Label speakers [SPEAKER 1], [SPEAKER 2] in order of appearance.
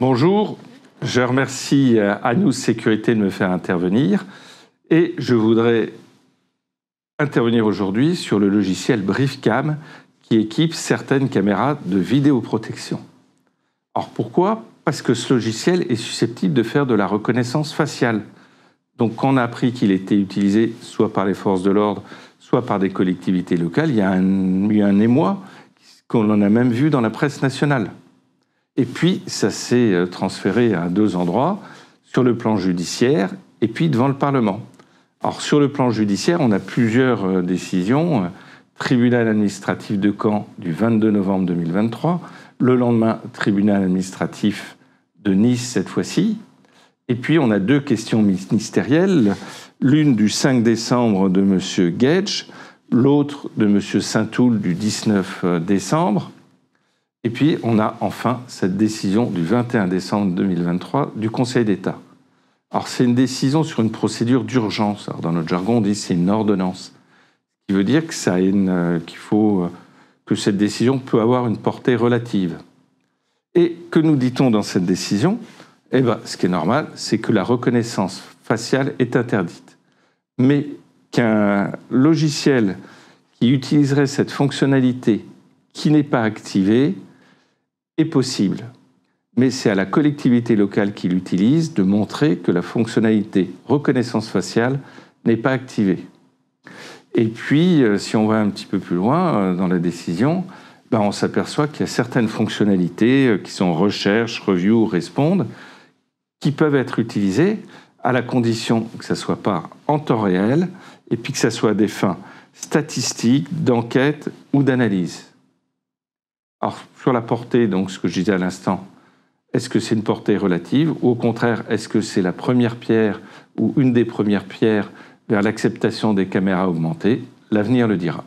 [SPEAKER 1] Bonjour, je remercie Anews Sécurité de me faire intervenir et je voudrais intervenir aujourd'hui sur le logiciel BriefCam qui équipe certaines caméras de vidéoprotection. Alors pourquoi ? Parce que ce logiciel est susceptible de faire de la reconnaissance faciale. Donc quand on a appris qu'il était utilisé soit par les forces de l'ordre, soit par des collectivités locales, il y a eu un émoi qu'on en a même vu dans la presse nationale. Et puis, ça s'est transféré à deux endroits, sur le plan judiciaire et puis devant le Parlement. Alors, sur le plan judiciaire, on a plusieurs décisions. Tribunal administratif de Caen du 22 novembre 2023, le lendemain, tribunal administratif de Nice cette fois-ci. Et puis, on a deux questions ministérielles, l'une du 5 décembre de M. Gage, l'autre de M. Saint-Toul du 19 décembre. Et puis, on a enfin cette décision du 21 décembre 2023 du Conseil d'État. Alors, c'est une décision sur une procédure d'urgence. Alors, dans notre jargon, on dit que c'est une ordonnance. Ce qui veut dire que que cette décision peut avoir une portée relative. Et que nous dit-on dans cette décision ? Eh bien, ce qui est normal, c'est que la reconnaissance faciale est interdite. Mais qu'un logiciel qui utiliserait cette fonctionnalité qui n'est pas activée est possible. Mais c'est à la collectivité locale qui l'utilise de montrer que la fonctionnalité reconnaissance faciale n'est pas activée. Et puis, si on va un petit peu plus loin dans la décision, on s'aperçoit qu'il y a certaines fonctionnalités qui sont recherche, review, respond, qui peuvent être utilisées à la condition que ça ne soit pas en temps réel et puis que ça soit à des fins statistiques, d'enquête ou d'analyse. Alors, sur la portée, donc ce que je disais à l'instant, est-ce que c'est une portée relative ou au contraire, est-ce que c'est la première pierre ou une des premières pierres vers l'acceptation des caméras augmentées ? L'avenir le dira.